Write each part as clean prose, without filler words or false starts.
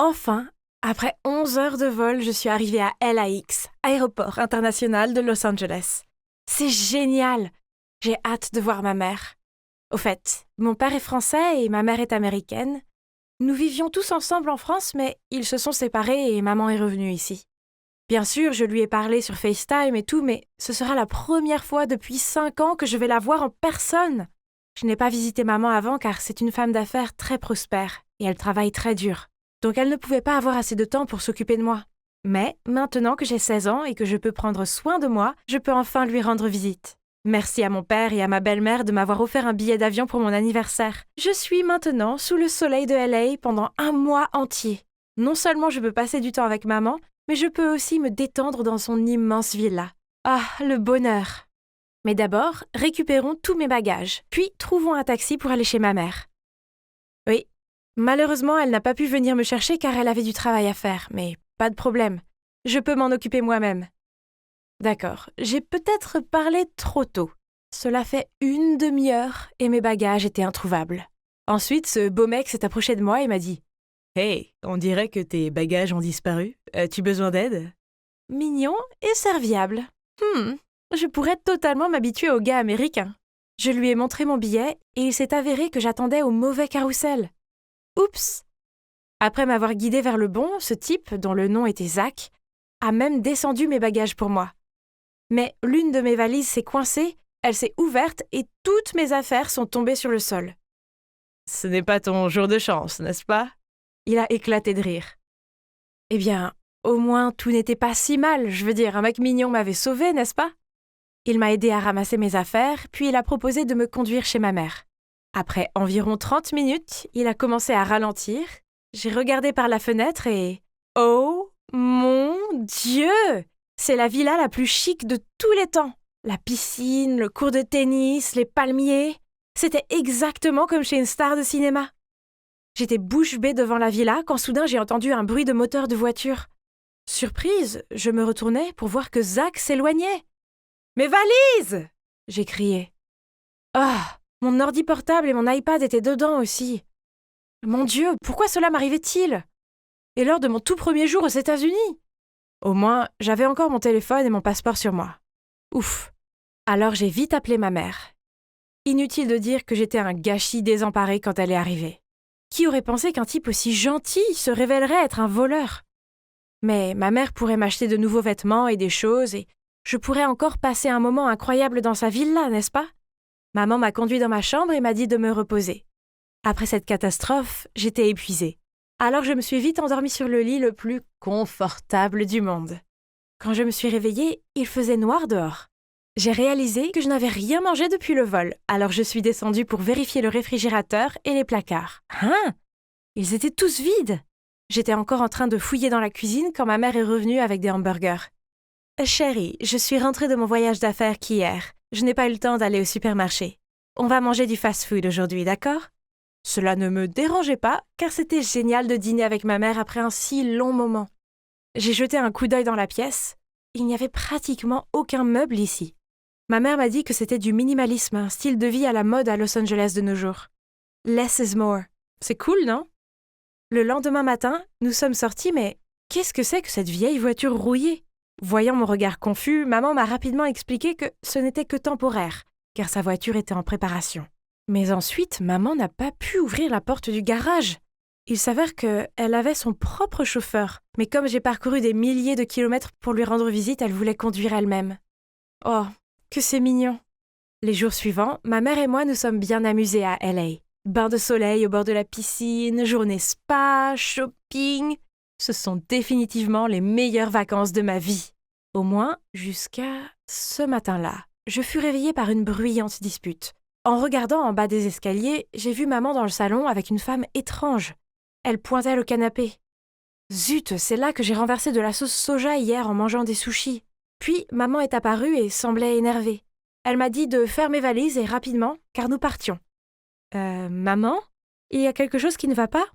Enfin, après 11 heures de vol, je suis arrivée à LAX, aéroport international de Los Angeles. C'est génial! J'ai hâte de voir ma mère. Au fait, mon père est français et ma mère est américaine. Nous vivions tous ensemble en France, mais ils se sont séparés et maman est revenue ici. Bien sûr, je lui ai parlé sur FaceTime et tout, mais ce sera la première fois depuis 5 ans que je vais la voir en personne. Je n'ai pas visité maman avant car c'est une femme d'affaires très prospère et elle travaille très dur. Donc elle ne pouvait pas avoir assez de temps pour s'occuper de moi. Mais maintenant que j'ai 16 ans et que je peux prendre soin de moi, je peux enfin lui rendre visite. Merci à mon père et à ma belle-mère de m'avoir offert un billet d'avion pour mon anniversaire. Je suis maintenant sous le soleil de LA pendant 1 mois entier. Non seulement je peux passer du temps avec maman, mais je peux aussi me détendre dans son immense villa. Ah, le bonheur! Mais d'abord, récupérons tous mes bagages, puis trouvons un taxi pour aller chez ma mère. Oui, malheureusement, elle n'a pas pu venir me chercher car elle avait du travail à faire, mais pas de problème. Je peux m'en occuper moi-même. D'accord, j'ai peut-être parlé trop tôt. Cela fait 1 demi-heure et mes bagages étaient introuvables. Ensuite, ce beau mec s'est approché de moi et m'a dit « Hey, on dirait que tes bagages ont disparu. As-tu besoin d'aide ?» Mignon et serviable. Je pourrais totalement m'habituer aux gars américains. Je lui ai montré mon billet et il s'est avéré que j'attendais au mauvais carrousel. Oups! Après m'avoir guidé vers le bon, ce type, dont le nom était Zach, a même descendu mes bagages pour moi. Mais l'une de mes valises s'est coincée, elle s'est ouverte et toutes mes affaires sont tombées sur le sol. « Ce n'est pas ton jour de chance, n'est-ce pas ?» Il a éclaté de rire. Eh bien, au moins tout n'était pas si mal, je veux dire, un mec mignon m'avait sauvée, n'est-ce pas? Il m'a aidé à ramasser mes affaires, puis il a proposé de me conduire chez ma mère. Après environ 30 minutes, il a commencé à ralentir. J'ai regardé par la fenêtre et... Oh mon Dieu! C'est la villa la plus chic de tous les temps. La piscine, le court de tennis, les palmiers. C'était exactement comme chez une star de cinéma. J'étais bouche bée devant la villa quand soudain j'ai entendu un bruit de moteur de voiture. Surprise, je me retournai pour voir que Zach s'éloignait. « Mes valises !» j'ai crié. Ah, mon ordi portable et mon iPad étaient dedans aussi. Mon Dieu, pourquoi cela m'arrivait-il? Et lors de mon tout premier jour aux États-Unis? Au moins, j'avais encore mon téléphone et mon passeport sur moi. Ouf. Alors j'ai vite appelé ma mère. Inutile de dire que j'étais un gâchis désemparé quand elle est arrivée. Qui aurait pensé qu'un type aussi gentil se révélerait être un voleur? Mais ma mère pourrait m'acheter de nouveaux vêtements et des choses et je pourrais encore passer un moment incroyable dans sa villa, n'est-ce pas? Maman m'a conduit dans ma chambre et m'a dit de me reposer. Après cette catastrophe, j'étais épuisée. Alors je me suis vite endormie sur le lit le plus confortable du monde. Quand je me suis réveillée, il faisait noir dehors. J'ai réalisé que je n'avais rien mangé depuis le vol, alors je suis descendue pour vérifier le réfrigérateur et les placards. Hein? Ils étaient tous vides! J'étais encore en train de fouiller dans la cuisine quand ma mère est revenue avec des hamburgers. « Chérie, je suis rentrée de mon voyage d'affaires qu'hier. Je n'ai pas eu le temps d'aller au supermarché. On va manger du fast-food aujourd'hui, d'accord ?» Cela ne me dérangeait pas, car c'était génial de dîner avec ma mère après un si long moment. J'ai jeté un coup d'œil dans la pièce. Il n'y avait pratiquement aucun meuble ici. Ma mère m'a dit que c'était du minimalisme, un style de vie à la mode à Los Angeles de nos jours. Less is more. C'est cool, non? Le lendemain matin, nous sommes sortis, mais qu'est-ce que c'est que cette vieille voiture rouillée? Voyant mon regard confus, maman m'a rapidement expliqué que ce n'était que temporaire, car sa voiture était en préparation. Mais ensuite, maman n'a pas pu ouvrir la porte du garage. Il s'avère qu'elle avait son propre chauffeur, mais comme j'ai parcouru des milliers de kilomètres pour lui rendre visite, elle voulait conduire elle-même. Oh, que c'est mignon! Les jours suivants, ma mère et moi nous sommes bien amusés à LA. Bain de soleil au bord de la piscine, journée spa, shopping. Ce sont définitivement les meilleures vacances de ma vie. Au moins, jusqu'à ce matin-là. Je fus réveillée par une bruyante dispute. En regardant en bas des escaliers, j'ai vu maman dans le salon avec une femme étrange. Elle pointait le canapé. Zut, c'est là que j'ai renversé de la sauce soja hier en mangeant des sushis. Puis, maman est apparue et semblait énervée. Elle m'a dit de faire mes valises et rapidement, car nous partions. Maman? Il y a quelque chose qui ne va pas?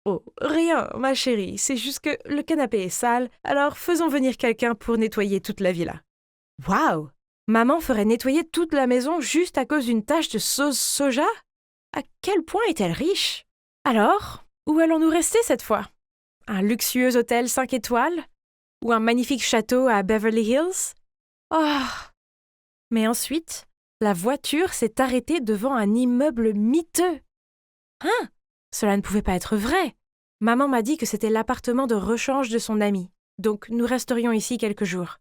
Oh, rien, ma chérie, c'est juste que le canapé est sale, alors faisons venir quelqu'un pour nettoyer toute la villa. Waouh! Maman ferait nettoyer toute la maison juste à cause d'une tache de sauce soja? À quel point est-elle riche? Alors, où allons-nous rester cette fois? Un luxueux hôtel 5 étoiles? Ou un magnifique château à Beverly Hills? Oh! Mais ensuite, la voiture s'est arrêtée devant un immeuble miteux. Hein? Cela ne pouvait pas être vrai. Maman m'a dit que c'était l'appartement de rechange de son ami, donc nous resterions ici quelques jours.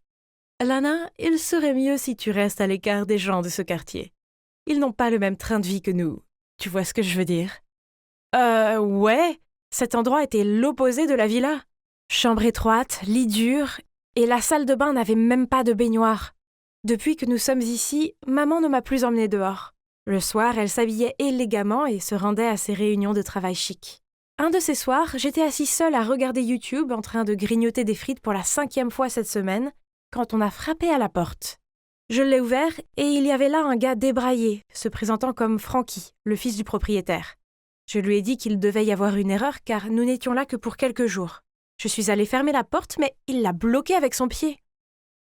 Lana, il serait mieux si tu restes à l'écart des gens de ce quartier. Ils n'ont pas le même train de vie que nous. Tu vois ce que je veux dire? Ouais. Cet endroit était l'opposé de la villa. Chambre étroite, lit dur, et la salle de bain n'avait même pas de baignoire. Depuis que nous sommes ici, maman ne m'a plus emmenée dehors. Le soir, elle s'habillait élégamment et se rendait à ses réunions de travail chic. Un de ces soirs, j'étais assise seule à regarder YouTube en train de grignoter des frites pour la 5e fois cette semaine, quand on a frappé à la porte. Je l'ai ouvert et il y avait là un gars débraillé, se présentant comme Frankie, le fils du propriétaire. Je lui ai dit qu'il devait y avoir une erreur car nous n'étions là que pour quelques jours. Je suis allée fermer la porte, mais il l'a bloquée avec son pied.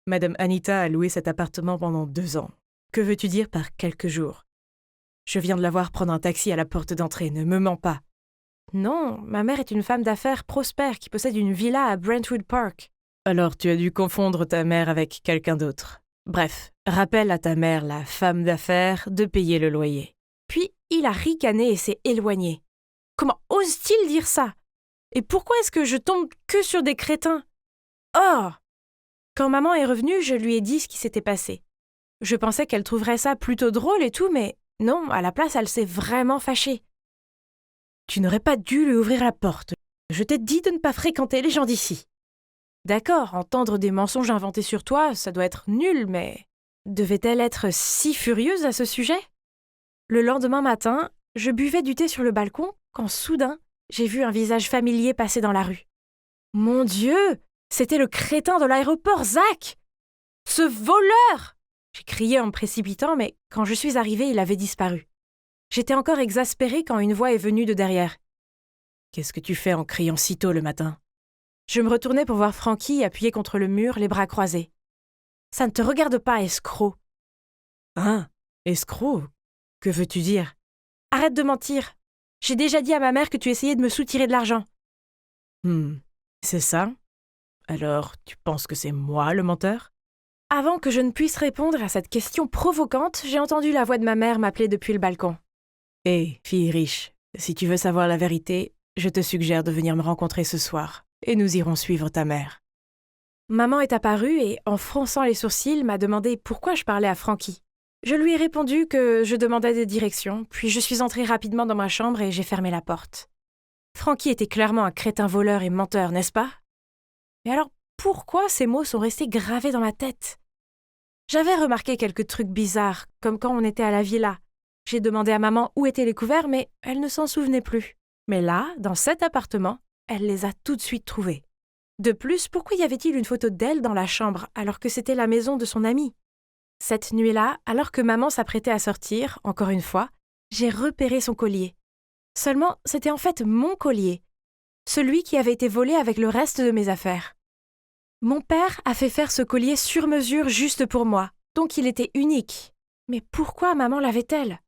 Madame Anita a loué cet appartement pendant 2 ans. Que veux-tu dire par quelques jours? Je viens de la voir prendre un taxi à la porte d'entrée, ne me mens pas. Non, ma mère est une femme d'affaires prospère qui possède une villa à Brentwood Park. Alors tu as dû confondre ta mère avec quelqu'un d'autre. Bref, rappelle à ta mère, la femme d'affaires, de payer le loyer. Puis il a ricané et s'est éloigné. Comment ose-t-il dire ça? Et pourquoi est-ce que je tombe que sur des crétins? Oh! Quand maman est revenue, je lui ai dit ce qui s'était passé. Je pensais qu'elle trouverait ça plutôt drôle et tout, mais non, à la place, elle s'est vraiment fâchée. Tu n'aurais pas dû lui ouvrir la porte. Je t'ai dit de ne pas fréquenter les gens d'ici. D'accord, entendre des mensonges inventés sur toi, ça doit être nul, mais devait-elle être si furieuse à ce sujet? Le lendemain matin, je buvais du thé sur le balcon quand soudain, j'ai vu un visage familier passer dans la rue. Mon Dieu! C'était le crétin de l'aéroport, Zach! Ce voleur! J'ai crié en me précipitant, mais quand je suis arrivée, il avait disparu. J'étais encore exaspérée quand une voix est venue de derrière. « Qu'est-ce que tu fais en criant si tôt le matin ?» Je me retournai pour voir Frankie appuyé contre le mur, les bras croisés. « Ça ne te regarde pas, escroc. »« Hein? Escroc? Que veux-tu dire? » « Arrête de mentir. J'ai déjà dit à ma mère que tu essayais de me soutirer de l'argent. » C'est ça? Alors, tu penses que c'est moi le menteur? Avant que je ne puisse répondre à cette question provocante, j'ai entendu la voix de ma mère m'appeler depuis le balcon. Hé, fille riche, si tu veux savoir la vérité, je te suggère de venir me rencontrer ce soir, et nous irons suivre ta mère. Maman est apparue et, en fronçant les sourcils, m'a demandé pourquoi je parlais à Frankie. Je lui ai répondu que je demandais des directions, puis je suis entrée rapidement dans ma chambre et j'ai fermé la porte. Frankie était clairement un crétin voleur et menteur, n'est-ce pas? Mais alors, pourquoi ces mots sont restés gravés dans ma tête? J'avais remarqué quelques trucs bizarres, comme quand on était à la villa. J'ai demandé à maman où étaient les couverts, mais elle ne s'en souvenait plus. Mais là, dans cet appartement, elle les a tout de suite trouvés. De plus, pourquoi y avait-il une photo d'elle dans la chambre, alors que c'était la maison de son amie? Cette nuit-là, alors que maman s'apprêtait à sortir, encore une fois, j'ai repéré son collier. Seulement, c'était en fait mon collier, celui qui avait été volé avec le reste de mes affaires. Mon père a fait faire ce collier sur mesure juste pour moi, donc il était unique. Mais pourquoi maman l'avait-elle?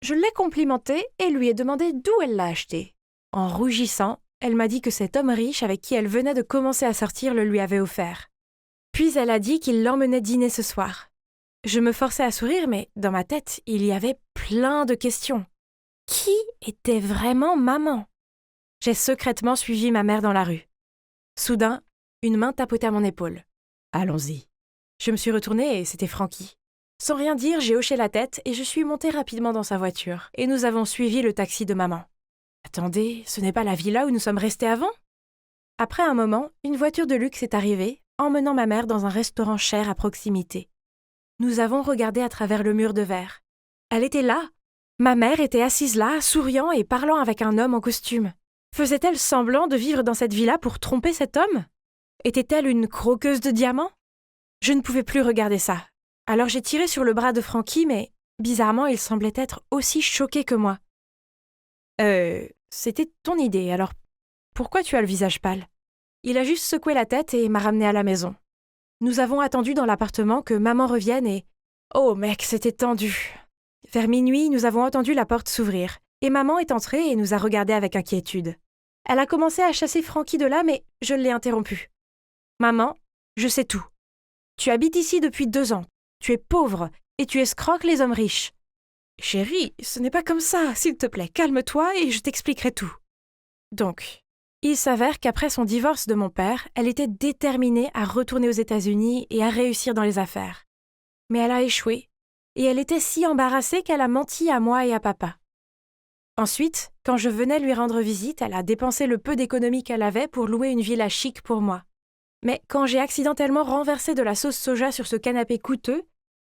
Je l'ai complimentée et lui ai demandé d'où elle l'a acheté. En rougissant, elle m'a dit que cet homme riche avec qui elle venait de commencer à sortir le lui avait offert. Puis elle a dit qu'il l'emmenait dîner ce soir. Je me forçais à sourire, mais dans ma tête, il y avait plein de questions. Qui était vraiment maman? J'ai secrètement suivi ma mère dans la rue. Soudain, une main tapotait à mon épaule. « Allons-y. » Je me suis retournée et c'était Frankie. Sans rien dire, j'ai hoché la tête et je suis montée rapidement dans sa voiture. Et nous avons suivi le taxi de maman. Attendez, ce n'est pas la villa où nous sommes restés avant? Après un moment, une voiture de luxe est arrivée, emmenant ma mère dans un restaurant cher à proximité. Nous avons regardé à travers le mur de verre. Elle était là. Ma mère était assise là, souriant et parlant avec un homme en costume. Faisait-elle semblant de vivre dans cette villa pour tromper cet homme? Était-elle une croqueuse de diamants? Je ne pouvais plus regarder ça. Alors j'ai tiré sur le bras de Frankie, mais bizarrement, il semblait être aussi choqué que moi. C'était ton idée, alors pourquoi tu as le visage pâle? Il a juste secoué la tête et m'a ramené à la maison. Nous avons attendu dans l'appartement que maman revienne et... Oh mec, c'était tendu. Vers minuit, nous avons entendu la porte s'ouvrir, et maman est entrée et nous a regardés avec inquiétude. Elle a commencé à chasser Frankie de là, mais je l'ai interrompue. Maman, je sais tout. Tu habites ici depuis 2 ans. Tu es pauvre et tu escroques les hommes riches. Chérie, ce n'est pas comme ça. S'il te plaît, calme-toi et je t'expliquerai tout. Donc, il s'avère qu'après son divorce de mon père, elle était déterminée à retourner aux États-Unis et à réussir dans les affaires. Mais elle a échoué, et elle était si embarrassée qu'elle a menti à moi et à papa. Ensuite, quand je venais lui rendre visite, elle a dépensé le peu d'économies qu'elle avait pour louer une villa chic pour moi. Mais quand j'ai accidentellement renversé de la sauce soja sur ce canapé coûteux,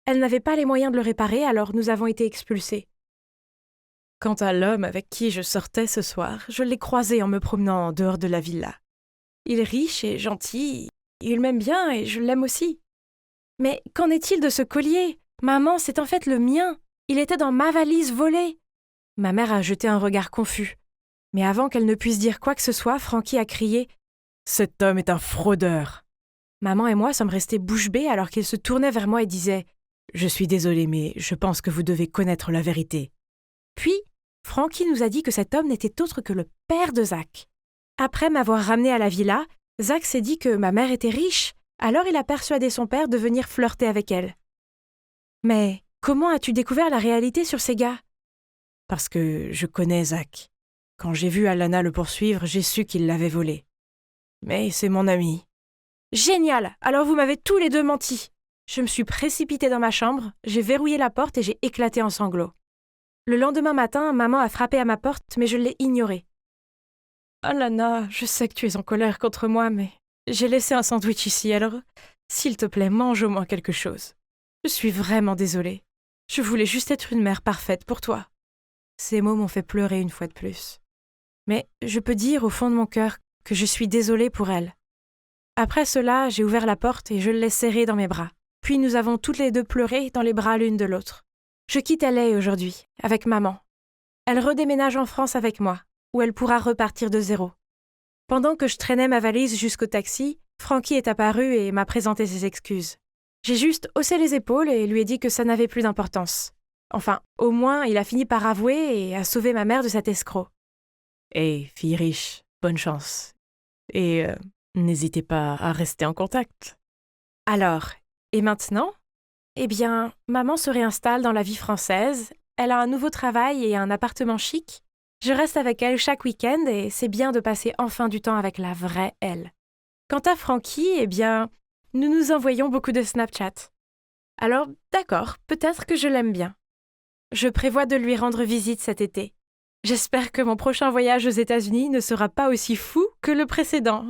elle n'avait pas les moyens de le réparer, alors nous avons été expulsés. Quant à l'homme avec qui je sortais ce soir, je l'ai croisé en me promenant en dehors de la villa. Il est riche et gentil, il m'aime bien et je l'aime aussi. Mais qu'en est-il de ce collier ? Maman, c'est en fait le mien. Il était dans ma valise volée. Ma mère a jeté un regard confus. Mais avant qu'elle ne puisse dire quoi que ce soit, Frankie a crié « Cet homme est un fraudeur !» Maman et moi sommes restés bouche bée alors qu'il se tournait vers moi et disait « Je suis désolée, mais je pense que vous devez connaître la vérité. » Puis, Frankie nous a dit que cet homme n'était autre que le père de Zach. Après m'avoir ramené à la villa, Zach s'est dit que ma mère était riche, alors il a persuadé son père de venir flirter avec elle. Mais comment as-tu découvert la réalité sur ces gars ? Parce que je connais Zach. Quand j'ai vu Alana le poursuivre, j'ai su qu'il l'avait volé. Mais c'est mon ami. Génial ! Alors vous m'avez tous les deux menti. Je me suis précipitée dans ma chambre, j'ai verrouillé la porte et j'ai éclaté en sanglots. Le lendemain matin, maman a frappé à ma porte, mais je l'ai ignorée. « Alana, je sais que tu es en colère contre moi, mais j'ai laissé un sandwich ici, alors s'il te plaît, mange au moins quelque chose. Je suis vraiment désolée. Je voulais juste être une mère parfaite pour toi. » Ces mots m'ont fait pleurer une fois de plus. Mais je peux dire au fond de mon cœur que je suis désolée pour elle. Après cela, j'ai ouvert la porte et je l'ai serrée dans mes bras. Puis nous avons toutes les deux pleuré dans les bras l'une de l'autre. Je quitte LA aujourd'hui, avec maman. Elle redéménage en France avec moi, où elle pourra repartir de zéro. Pendant que je traînais ma valise jusqu'au taxi, Frankie est apparu et m'a présenté ses excuses. J'ai juste haussé les épaules et lui ai dit que ça n'avait plus d'importance. Enfin, au moins, il a fini par avouer et a sauvé ma mère de cet escroc. Hey, fille riche, bonne chance. Et n'hésitez pas à rester en contact. Alors, et maintenant ? Eh bien, maman se réinstalle dans la vie française, elle a un nouveau travail et un appartement chic. Je reste avec elle chaque week-end et c'est bien de passer enfin du temps avec la vraie elle. Quant à Frankie, eh bien, nous nous envoyons beaucoup de Snapchat. Alors, d'accord, peut-être que je l'aime bien. Je prévois de lui rendre visite cet été. J'espère que mon prochain voyage aux États-Unis ne sera pas aussi fou que le précédent.